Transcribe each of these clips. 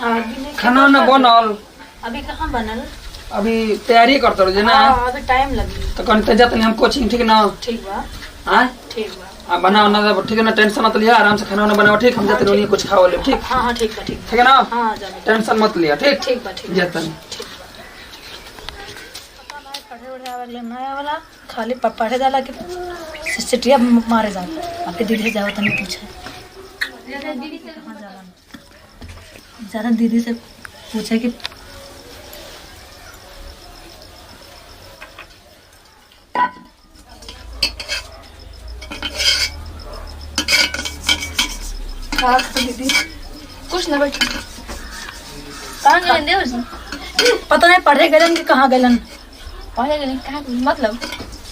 खाना ना बनल अभी कहाँ बनल? अभी तैयारी करते रहो ना। अभी टाइम लगी तो कहीं तेजा तनी हम कोचिंग ठीक ना। ठीक बा। हां ठीक बा। बना ना ठीक है ना, टेंशन मत लिया, आराम से खाना वाना बनाओ ठीक। हम जाते रहो कुछ खाओ ले ठीक। हां ठीक बा। ठीक है ना। हां जाने टेंशन मत लिया ठीक। ठीक बा। ठीक जाते ठीक पता नहीं पढ़े उड़े आवे नया वाला खाली पढ़े जाला के सिटिया मारे जा। आपके दीदी से जाओ तनी पूछे दीदी से कहां जाला। जरा दीदी से पूछे कि दीदी कुछ ना बैठ कहाँ गए देवर जी? पता नहीं पढ़े गए कि कहाँ गए। पढ़े गए कहाँ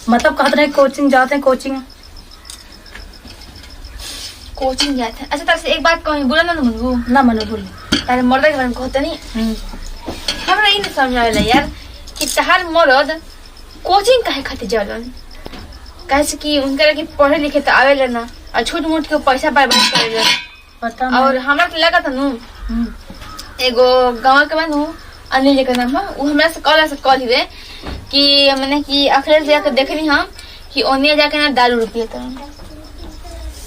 मतलब कहते रहे कोचिंग जाते हैं कोचिंग गए थे। अच्छा तरह से एक बात कहूँ बोला ना मनगू ना मनो बोली तारे मर्द के बारे में कहते नहीं हमरा ये नहीं समझ आवेला यार कि तहार मर्द कोचिंग काहे खातिर जालन। कैसे कि उनके के पढ़े लिखे तो आवेला ना और छोट मोट के पैसा बर्बाद करेला। पता और हमरा तो लगा था नु एगो गांव के बानू अनिल जी का नाम है वो हमरा से कॉल हुए कि मैंने कि अखिलेश जी आकर देखनी हम कि ओनिया जाके ना दारू रुपये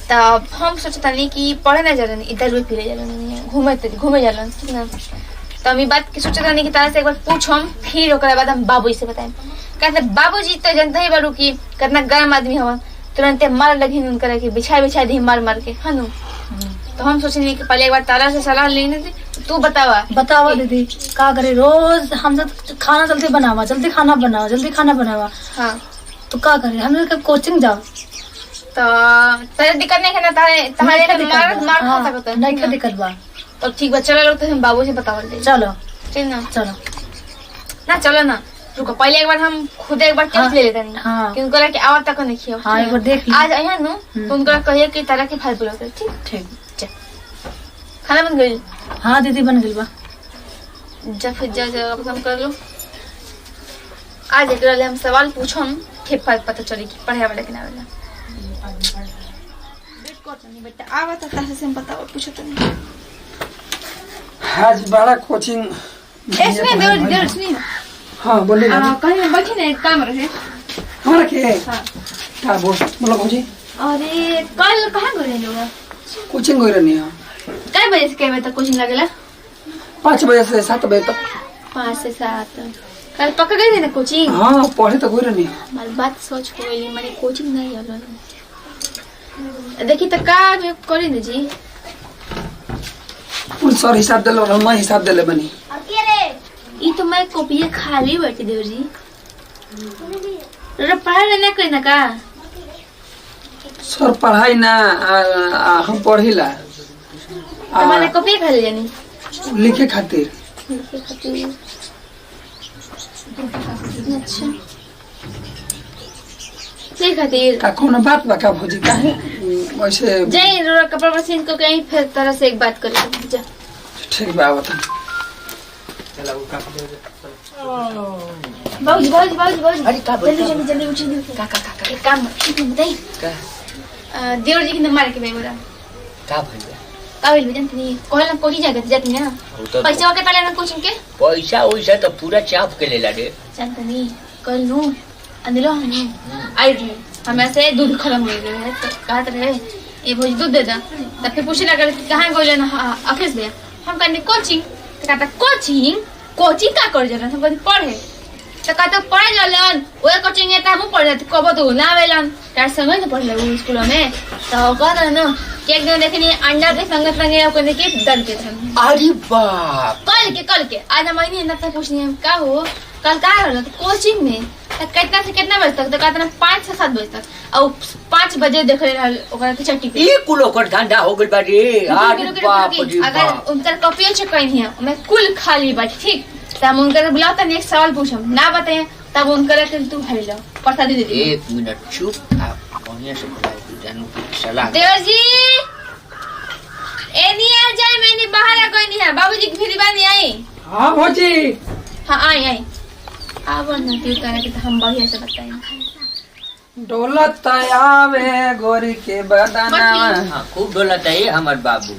तब हम सोचता नहीं कि पढ़े ना जालन इधर रुपये फिरे जालन घूमे जालन ठीक ना। तो हम बात की सोचता नहीं कि तारा से एक बार पूछम फिर ओकरा बाद हम बाबू से बताएं। कहते बाबूजी तो जानते ही बारू की कितना गर्म आदमी हवन तुरंत मार लगी उनकर के बिछा दी मार के है नु। तो हम सोचने कि पहले एक बार तारा से सलाह लेने थे तू बतावा दीदी का करे रोज हम खाना जल्दी खाना बनावा। हाँ तो का करे हम कोचिंग जाओ तो तेरे दिक्कत नहीं है ना तारे मार खा सकता है नहीं क्या दिक्कत बा। तो ठीक बा चलो लोग तो हम बाबू से बतावल दे। चलो ठीक ना चलो ना रुको पहले एक बार हम खुद एक बार टेस्ट ले लेते हैं। हाँ। कि उनको लगे आवर तक नहीं खियो। हाँ एक बार देख आज आया नु तो उनको कहिए कि तारा की फालतू लगता है ठीक ठीक खाना बन गई। हाँ दीदी बन गई बा। जब फिर जा पसंद कर लो आज एक हम सवाल पूछम फिर पता चली कि पढ़े वाला कि ना वाला बेटा आवा तो तासे से बताओ पूछो तो नहीं आज बड़ा कोचिंग इसमें देवर सुनिए। हां बोलिए ना। कहीं बैठे ना एक काम रहे हमरा के हां का बोलो भौजी। अरे कल कहाँ गए लोग कोचिंग गई रहनी है कै बजे से कै बजे तक कोचिंग लगेला 5 बजे से 7 बजे तक 5 से 7 कल पक्का गए थे ना कोचिंग। हाँ पढ़े तो गई रहनी है। हमारी बात सोच हो गई मैंने कोचिंग नहीं आलो देखी तो का मैं करी ना जी पूरी सर हिसाब दे लो मैं हिसाब दे ले बनी। ये तो मैं कॉपी खाली बैठी देव जी रे पढ़ाई ना करी ना का सर पढ़ाई ना हम पढ़िला तो मैंने कॉपी खाली जानी लिखे खातिर। अच्छा लिखे खातिर का कोनो बात बा का भौजी काहे वैसे जय रोरा कपड़ा मशीन को कहीं फिर तरह से एक बात करें जा ठीक बा बता। बाबूजी अरे का जल्दी उठी का एक काम बताई का देवर जी के नंबर के मैं बोला का भइल काबिल भी जानती नहीं कोई कोचिंग जाती ना पैसा के पहले ना कोचिंग के पैसा तो पूरा चाप के लेला रे जानते नहीं कल नू अंदलो हम आई रही हमें से दूध खत्म हो गया है तो कहते रहे ये भोज दूध दे दा तब फिर पूछे लगा कहाँ गए ना ऑफिस में हम कहने कोचिंग तो कहता कोचिंग का कर जलन हम कहते पढ़े तो कहता पढ़े जलन वो कोचिंग है हम पढ़ जाते कब तो ना आवेलन तार संग न पढ़ ले स्कूल में तो कहता ना कि एक दिन देखनी अंडा के संगत लगे को देखिए दल के थे। अरे बाप कल के आज हम नहीं ना पूछनी है का हो कल का हो तो कोचिंग में तो कितना से कितना बजे तक तो कहता ना 5 से 7 बजे तक और 5 बजे देख रहे ओकरा के चट्टी पे ये कुलो कर धंधा हो गइल बाड़ी। अरे बाप रे अगर उनकर कॉपी चेक कहीं है मैं कुल खाली बात ठीक तो हम उनकर बुलाता नहीं एक सवाल पूछम ना बताए तब उनकर के तू भर लो पता दे दे 1 मिनट चुप आप बढ़िया से बुलाओ तू जानू सलाह देवर जी एनी आ जाए मैंने बाहर आ कोई नहीं है बाबूजी की फिर बानी आई। हाँ भौजी हाँ आई अब ना तू करे कि हम बढ़िया से बताएं डोलत आवे गोरी के बदना। हां खूब डोलत है हमर बाबू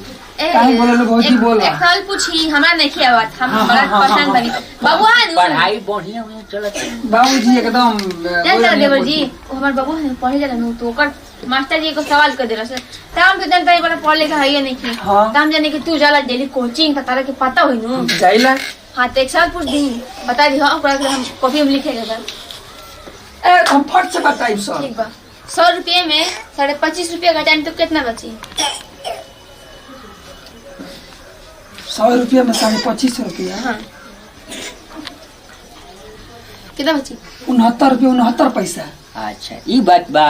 काहे बोलल भौजी बोला एक सवाल पूछी हमरा नहीं खियावत हम हाँ, बड़ा हाँ, परेशान हाँ, बनी बाबू हां पढ़ाई बढ़िया में चलत है। बाबूजी एकदम जानते देवर जी वो हमार बाबू है पढ़े जाला नु तो ओकर मास्टर जी को सवाल कर देला से हम के जानता है बड़ा पढ़ लिखा है नहीं की हाँ। हम जाने कि तू जाला डेली कोचिंग तारा के पता होई नु जाइला हां तो एक सवाल पूछ दी बता दी हां ओकरा के हम कॉपी में लिखेगा बा ए हम फट से बताइब सर ठीक बा 100 रुपये में 25.5 रुपया घटाएं तो कितना बची 100 रुपया में 25.5 रुपया हाँ कितना बची 69 रुपया 69 पैसा अच्छा ई बात बा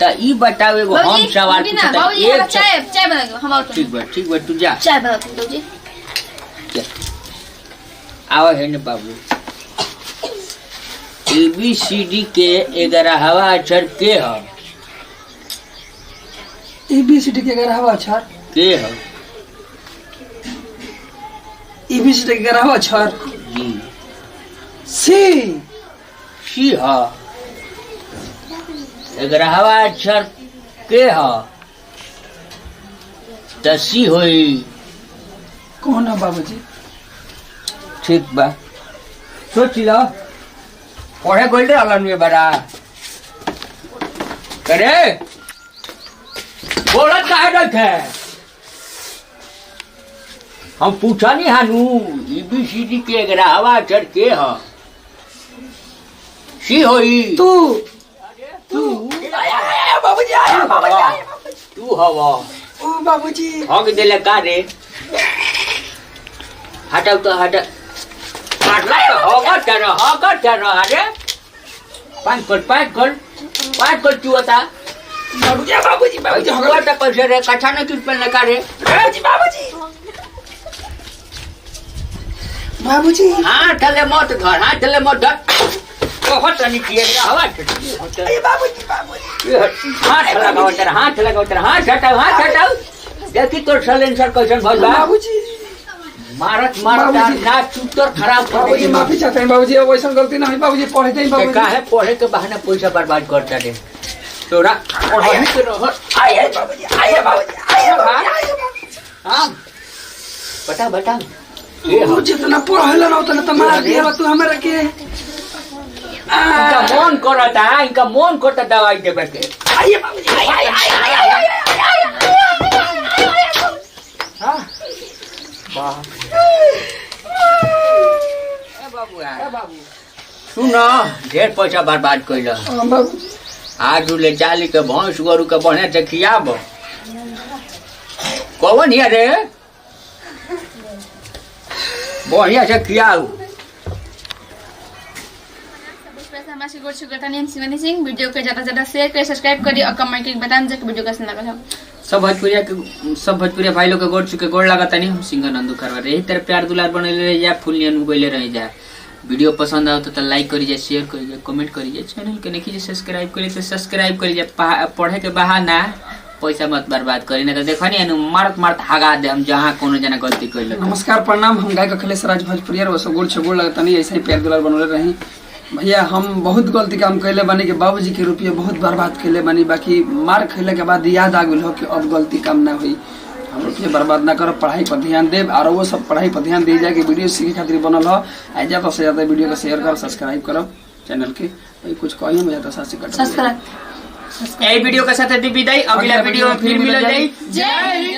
त ई बताओ एगो हम सवाल बिना पूछता बाबूजी एक चाय चाय बना दो हम आओ ठीक बा तू जा चाय बना दो जी आवा है न बाबू ABCD के 11वां अक्षर के ह ABCD के 11वां अक्षर के ह ABCD के 11वां अक्षर जी सी ह 11वां अक्षर के ह त सी होई कौन है बाबूजी ठीक बा सोच लो पढ़े गइल रहलन में बड़ा करे बोलत काहे रहत है हम पूछा नहीं हानू ABCD के 11वां अक्षर के ह सी होई तू बाबूजी आया तू हवा ओ बाबूजी हक देले का रे हटाओ तो हटा हटला तो होगा तेरा अरे पाँच कर चुआता बाबूजी हुआ तो कैसे रे कथा न चुट पे लगा रे बाबूजी हाँ ठले मत घर हाँ ठले मत घर बहुत नहीं किए हवा हाथ लगाओ तेरा हाथ हटाओ देखी तो सलेंसर कैसन भइल बा बाबूजी मारत बाबूजी। ना चुतर खराब कर बाबूजी देगी। माफी चाहते हैं बाबूजी अब वैसा गलती नहीं बाबूजी पढ़े थे बाबूजी काहे पढ़े के बहाने पैसा बर्बाद करता रे तोरा पढ़ाई के रह आइए बाबूजी हां बता तू जितना पढ़ल ना उतना तो मार दिया तू हमरा के इनका मन करता इनका मन करता दवाई देवे के आइए बाबूजी हां बाप ए बाबू सुन ढेर पैसा बर्बाद कइल बाबूजी आज ले चाली के भैंस गोरु के बढ़िया से खियाब कौन है रे बढ़िया से खियाऊ हमारे गोड़ छुकर नेम शिवानी सिंह वीडियो को ज्यादा से ज्यादा शेयर करिए सब्सक्राइब करिए और कमेंट करके बताएं जब वीडियो कैसा लगा है सब भोजपुरिया भाई लोग के गोड़ चुके गोड़ लगा तनी हम सिंगर नंदू करवा रहे यही तरह प्यार दुलार बनले रह जा फुल नियन उगले रह जा वीडियो पसंद आओ तो लाइक करिए शेयर करिए कमेंट करिए चैनल के नहीं सब्सक्राइब करिए तो सब्सक्राइब करिए पढ़े के बहाना पैसा मत बर्बाद करी ना तो देखो नहीं मारत हगा दे हम जहाँ कोनो जना गलती कर नमस्कार प्रणाम हम गायक अखिलेश राज भोजपुरिया वो सब गोड़ लगता नहीं ऐसे ही प्यार दुलार बनले रही भैया हम बहुत गलती काम कैले बानी कि बाबूजी के रुपये बहुत बर्बाद कैले बानी बाकी मार खैले के बाद याद आ गई हो कि अब गलती काम ना हुई हम रुपये बर्बाद ना करो पढ़ाई पर ध्यान देव और वो सब पढ़ाई पर ध्यान दी जाए कि वीडियो सीखे खातिर बनल हो आ ज़्यादा से ज़्यादा वीडियो को शेयर करो सब्सक्राइब करो चैनल के कुछ कहिए मैं तो साथ से सब्सक्राइब वीडियो के साथ विदाई अगला वीडियो में फिर मिल जाए जय हिंद।